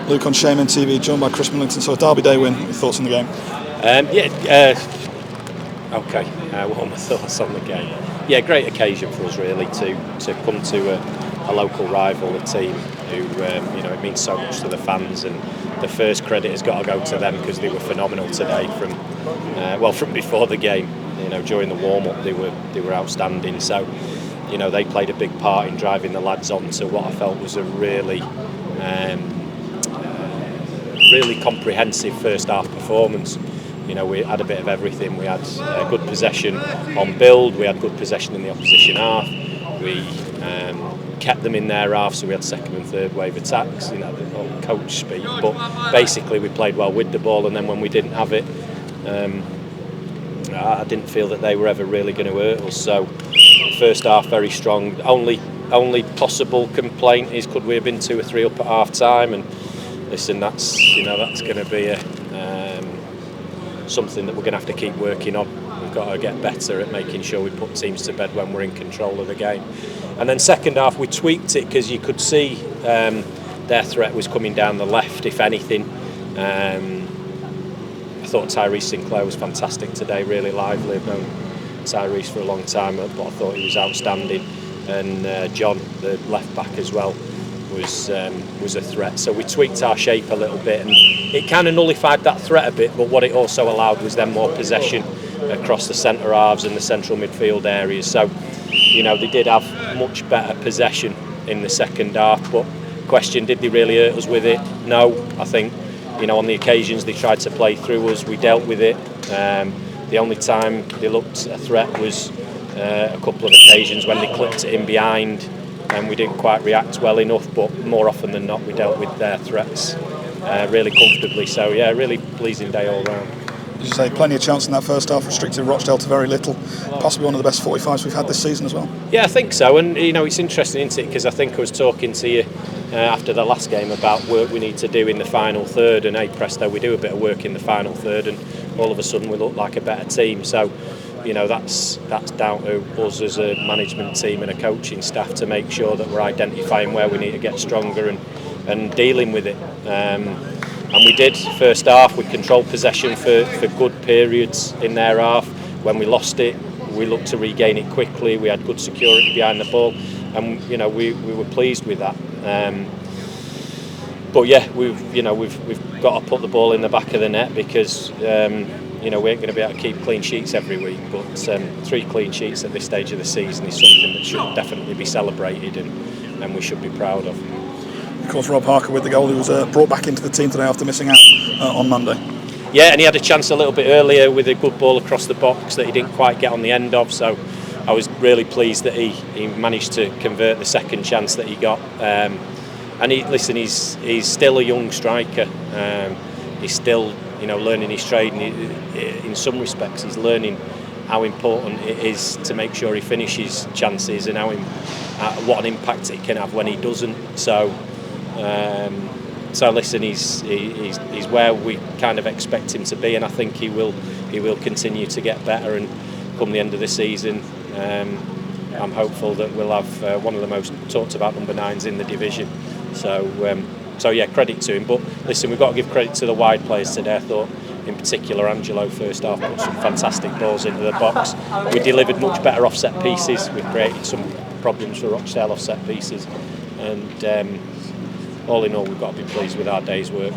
Luke on Shaman TV, joined by Chris Millington. So a Derby Day win. Your thoughts on the game? Okay. What are my thoughts on the game? Yeah, great occasion for us really to come to a local rival, a team who it means so much to the fans, and the first credit has got to go to them because they were phenomenal today from before the game. During the warm up they were outstanding. So they played a big part in driving the lads on to what I felt was a really comprehensive first half performance. We had a bit of everything. We had good possession on build, we had good possession in the opposition half, we kept them in their half, so we had second and third wave attacks, the old coach speak, but basically we played well with the ball, and then when we didn't have it, I didn't feel that they were ever really going to hurt us. So first half very strong. Only possible complaint is, could we have been 2 or 3 up at half time? And listen, that's going to be something that we're going to have to keep working on. We've got to get better at making sure we put teams to bed when we're in control of the game. And then second half we tweaked it because you could see their threat was coming down the left, if anything. I thought Tyrese Sinclair was fantastic today, really lively. I've known Tyrese for a long time, but I thought he was outstanding. And John, the left back as well, was a threat. So we tweaked our shape a little bit, and it kind of nullified that threat a bit, but what it also allowed was then more possession across the centre halves and the central midfield areas. So they did have much better possession in the second half, but question, did they really hurt us with it? No. I think on the occasions they tried to play through us, we dealt with it. The only time they looked a threat was a couple of occasions when they clipped it in behind and we didn't quite react well enough, but more often than not we dealt with their threats really comfortably. So yeah, really pleasing day all round. As you say, plenty of chance in that first half, restricted Rochdale to very little, possibly one of the best 45s we've had this season as well. Yeah, I think so, and it's interesting, isn't it, because I think I was talking to you after the last game about work we need to do in the final third, and hey presto, we do a bit of work in the final third and all of a sudden we look like a better team. So that's down to us as a management team and a coaching staff to make sure that we're identifying where we need to get stronger and dealing with it. And we did. First half we controlled possession for good periods in their half. When we lost it, we looked to regain it quickly. We had good security behind the ball, and we were pleased with that. But yeah, we've got to put the ball in the back of the net because we ain't going to be able to keep clean sheets every week. But 3 clean sheets at this stage of the season is something that should definitely be celebrated and we should be proud of. Of course, Rob Harker with the goal, who was brought back into the team today after missing out on Monday. Yeah, and he had a chance a little bit earlier with a good ball across the box that he didn't quite get on the end of, so I was really pleased that he managed to convert the second chance that he got. And he's still a young striker. He's still learning his trade, and in some respects he's learning how important it is to make sure he finishes chances and what an impact it can have when he doesn't. So listen, he's where we kind of expect him to be, and I think he will continue to get better. And come the end of the season, I'm hopeful that we'll have one of the most talked about number 9s in the division. So yeah, credit to him. But listen, we've got to give credit to the wide players today. I thought, in particular, Angelo first half put some fantastic balls into the box. We delivered much better offset pieces. We've created some problems for Rochdale offset pieces, and all in all, we've got to be pleased with our day's work.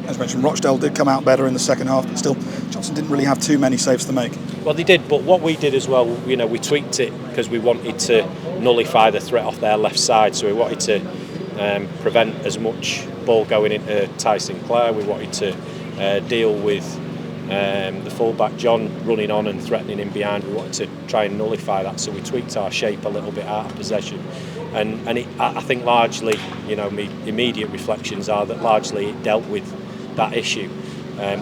As mentioned, Rochdale did come out better in the second half, but still, Johnson didn't really have too many saves to make. Well, they did, but what we did as well, we tweaked it because we wanted to nullify the threat off their left side. So we wanted to prevent as much ball going into Tyrese Sinclair. We wanted to deal with the fullback John running on and threatening him behind. We wanted to try and nullify that, so we tweaked our shape a little bit out of possession. And I think largely, my immediate reflections are that largely it dealt with that issue.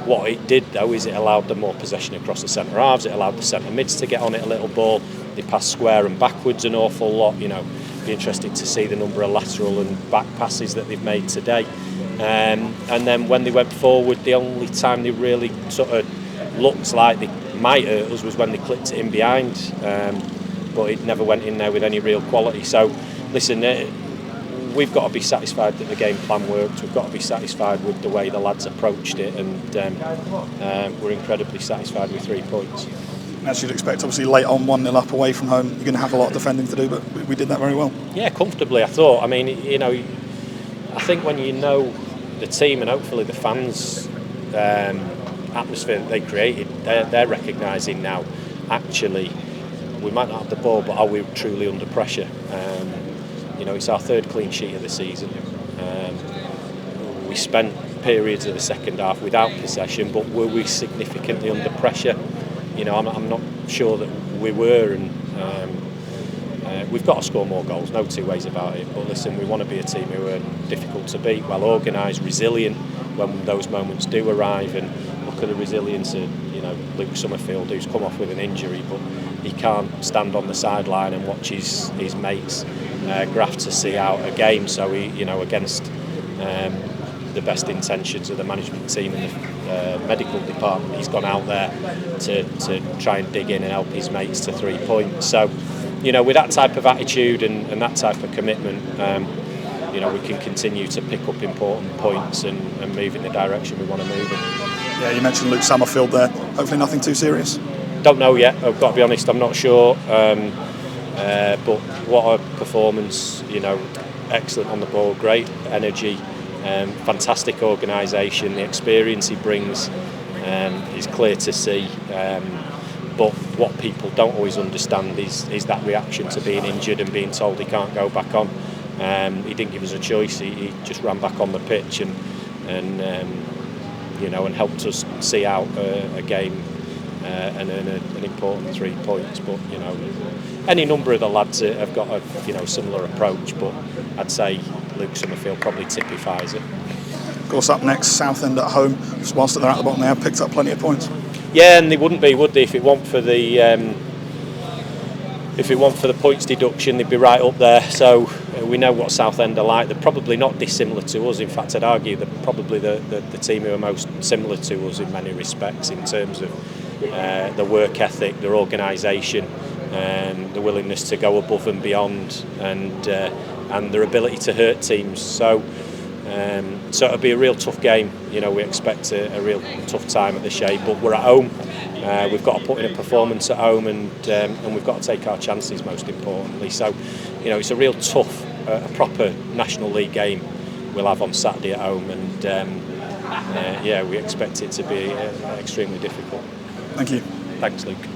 What it did though is it allowed them more possession across the centre halves. It allowed the centre mids to get on it a little ball. They passed square and backwards an awful lot. Be interested to see the number of lateral and back passes that they've made today. And then when they went forward, the only time they really sort of looked like they might hurt us was when they clipped it in behind. But it never went in there with any real quality. So listen, we've got to be satisfied that the game plan worked. We've got to be satisfied with the way the lads approached it, and we're incredibly satisfied with 3 points. As you'd expect, obviously late on 1-0 up away from home, you're going to have a lot of defending to do, but we did that very well. Yeah, comfortably, I thought. I mean, you know, I think when you know the team and hopefully the fans' atmosphere that they created, they're recognising now, actually, we might not have the ball, but are we truly under pressure? You know, it's our 3rd clean sheet of the season. We spent periods of the second half without possession, but were we significantly under pressure? You know, I'm not sure that we were, and we've got to score more goals, no two ways about it. But listen, we want to be a team who are difficult to beat, well organised, resilient when those moments do arrive. And look at the resilience of, you know, Luke Summerfield, who's come off with an injury, but he can't stand on the sideline and watch his mates graft to see out a game. So he, you know, against the best intentions of the management team and the medical department, he's gone out there to try and dig in and help his mates to 3 points. So, you know, with that type of attitude and that type of commitment, you know, we can continue to pick up important points and move in the direction we want to move in. Yeah, you mentioned Luke Summerfield there. Hopefully nothing too serious. Don't know yet. I've got to be honest, I'm not sure. But what a performance, you know, excellent on the ball, great energy. Fantastic organisation, the experience he brings is clear to see. But what people don't always understand is that reaction to being injured and being told he can't go back on. He didn't give us a choice. He just ran back on the pitch and you know, and helped us see out a game and earn an important 3 points. But you know, any number of the lads have got a, you know, similar approach. But I'd say Luke Summerfield probably typifies it. Of course, up next, Southend at home. Whilst they're at the bottom, they have picked up plenty of points. Yeah, and they wouldn't be, would they, if it weren't for the points deduction? They'd be right up there. So we know what Southend are like. They're probably not dissimilar to us. In fact, I'd argue they're probably the team who are most similar to us in many respects in terms of their work ethic, their organisation, the willingness to go above and beyond, and their ability to hurt teams. So it'll be a real tough game. You know, we expect a real tough time at the Shade, but we're at home. We've got to put in a performance at home, and we've got to take our chances, most importantly. So, you know, it's a real tough, a proper National League game we'll have on Saturday at home, and yeah, we expect it to be extremely difficult. Thank you. Thanks, Luke.